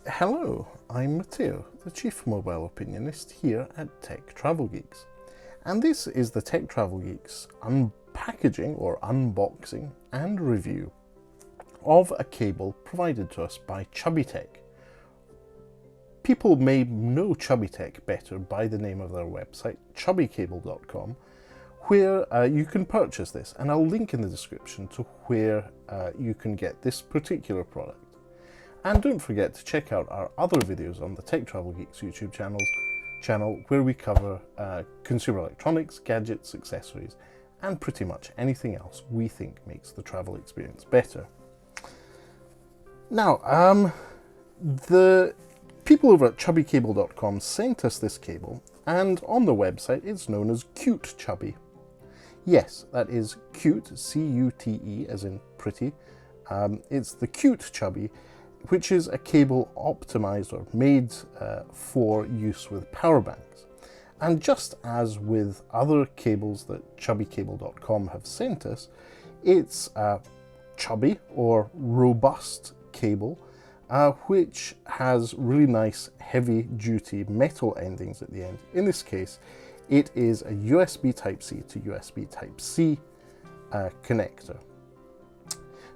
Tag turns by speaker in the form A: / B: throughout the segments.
A: Hello, I'm Matteo, the Chief Mobile Opinionist here at Tech Travel Geeks. And this is the Tech Travel Geeks unpackaging or unboxing and review of a cable provided to us by Chubby. People may know Chubby better by the name of their website, chubbykable.com, where you can purchase this, and I'll link in the description to where you can get this particular product. And don't forget to check out our other videos on the Tech Travel Geeks YouTube channel where we cover consumer electronics, gadgets, accessories, and pretty much anything else we think makes the travel experience better. Now, the people over at chubbykable.com sent us this cable, and on the website it's known as Cute Chubby. Yes, that is cute, C-U-T-E, as in pretty. It's the Cute Chubby, which is a cable optimized or made for use with power banks. And just as with other cables that chubbykable.com have sent us, it's a chubby or robust cable which has really nice heavy duty metal endings at the end. In this case, it is a USB Type-C to USB Type-C connector.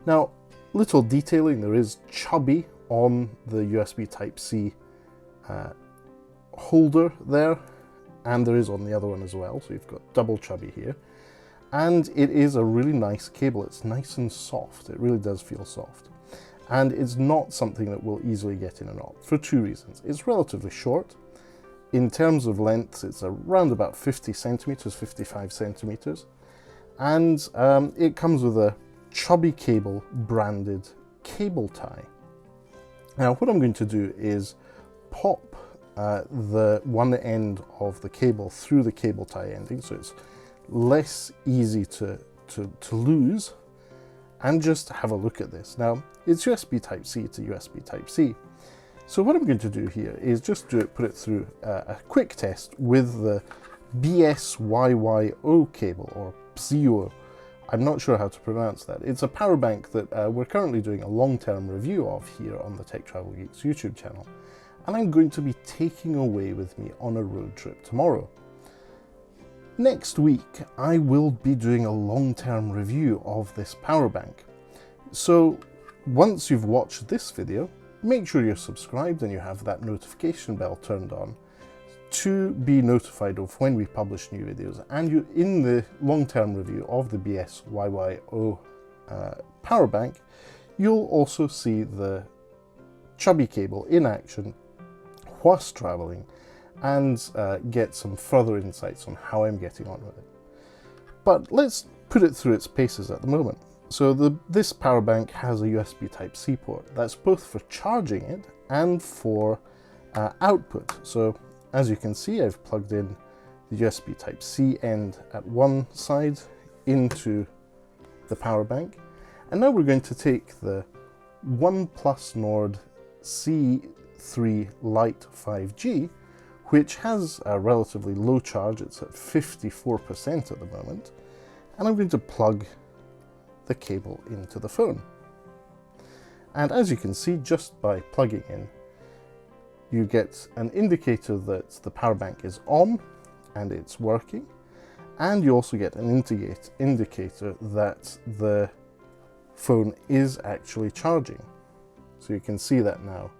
A: Now, little detailing, there is Chubby on the USB Type-C holder there, and there is on the other one as well, so you've got double Chubby here. And it is a really nice cable. It's nice and soft. It really does feel soft. And it's not something that will easily get in a knot for two reasons. It's relatively short. In terms of length, it's around about 50 centimeters, 55 centimeters. And it comes with a Chubby Cable branded cable tie. Now what I'm going to do is pop the one end of the cable through the cable tie ending so it's less easy to lose, and just have a look at this. Now it's USB Type-C to USB Type-C. So what I'm going to do here is just put it through a quick test with the BSYYO cable, or PSYO. I'm not sure how to pronounce that. It's a power bank that we're currently doing a long-term review of here on the Tech Travel Geeks YouTube channel, and I'm going to be taking away with me on a road trip tomorrow. Next week, I will be doing a long-term review of this power bank. So once you've watched this video, make sure you're subscribed and you have that notification bell turned on to be notified of when we publish new videos. And you, in the long-term review of the BSYYO power bank, you'll also see the Chubby cable in action whilst traveling, and get some further insights on how I'm getting on with it. But let's put it through its paces at the moment. So this power bank has a USB Type-C port. That's both for charging it and for output. So as you can see, I've plugged in the USB Type-C end at one side into the power bank. And now we're going to take the OnePlus Nord C3 Lite 5G, which has a relatively low charge. It's at 54% at the moment. And I'm going to plug the cable into the phone. And as you can see, just by plugging in, you get an indicator that the power bank is on and it's working, and you also get an indicator that the phone is actually charging. So you can see that now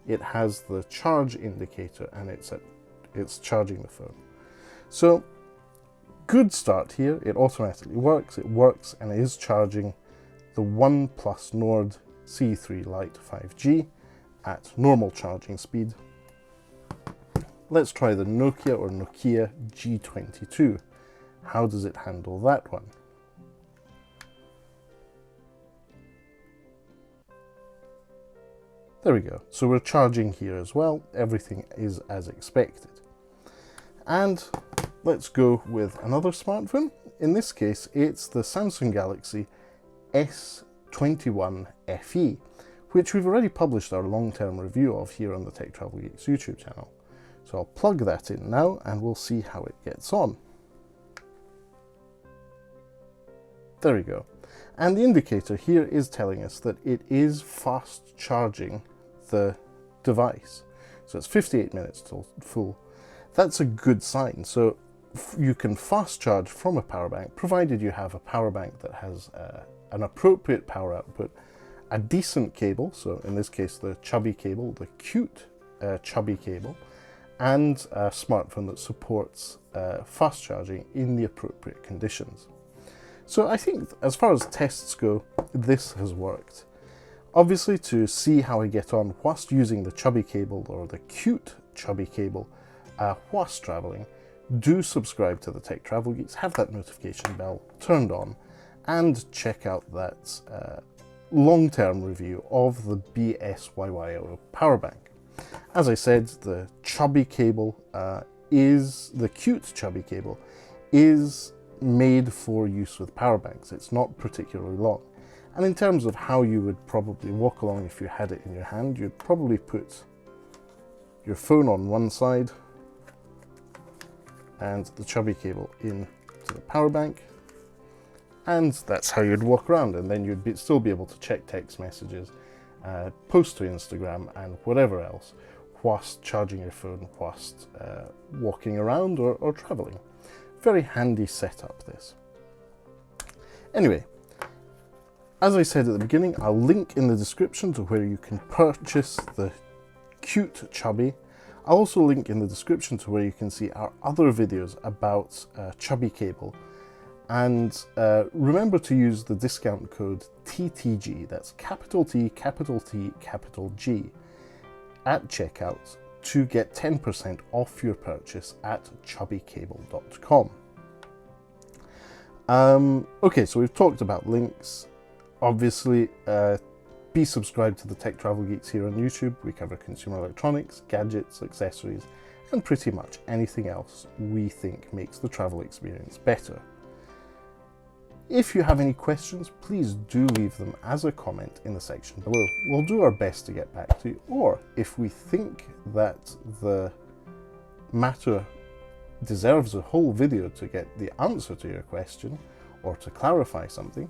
A: it has the charge indicator and it's charging the phone. So good start here. It automatically works. It works and is charging the OnePlus Nord C3 Lite 5G at normal charging speed. Let's try the Nokia G22. How does it handle that one? There we go. So we're charging here as well. Everything is as expected. And let's go with another smartphone. In this case, it's the Samsung Galaxy S21 FE, which we've already published our long-term review of here on the Tech Travel Geeks YouTube channel. So I'll plug that in now and we'll see how it gets on. There we go. And the indicator here is telling us that it is fast charging the device. So it's 58 minutes till full. That's a good sign. So you can fast charge from a power bank, provided you have a power bank that has an appropriate power output, a decent cable, so in this case the Chubby cable, the cute Chubby cable, and a smartphone that supports fast charging in the appropriate conditions. So I think as far as tests go, this has worked. Obviously, to see how I get on whilst using the Chubby cable or the cute Chubby cable whilst traveling, do subscribe to the Tech Travel Geeks, have that notification bell turned on, and check out that long-term review of the BSYYO power bank. As I said, the Chubby cable the cute Chubby cable is made for use with power banks. It's not particularly long. And in terms of how you would probably walk along if you had it in your hand, you'd probably put your phone on one side and the Chubby cable into the power bank, and that's how you'd walk around, and then you'd still be able to check text messages, post to Instagram and whatever else whilst charging your phone, whilst walking around or traveling. Very handy setup, this. Anyway, as I said at the beginning, I'll link in the description to where you can purchase the cute Chubby. I'll also link in the description to where you can see our other videos about Chubby cable. And remember to use the discount code TTG, that's capital T, capital T, capital G, at checkout to get 10% off your purchase at chubbycable.com. Okay, so we've talked about links. Obviously, be subscribed to the Tech Travel Geeks here on YouTube. We cover consumer electronics, gadgets, accessories, and pretty much anything else we think makes the travel experience better. If you have any questions, please do leave them as a comment in the section below. We'll do our best to get back to you, or if we think that the matter deserves a whole video to get the answer to your question, or to clarify something,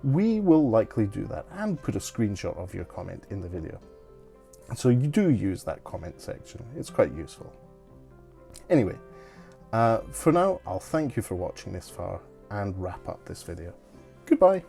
A: we will likely do that and put a screenshot of your comment in the video. So you do use that comment section, it's quite useful. Anyway, for now, I'll thank you for watching this far and wrap up this video. Goodbye.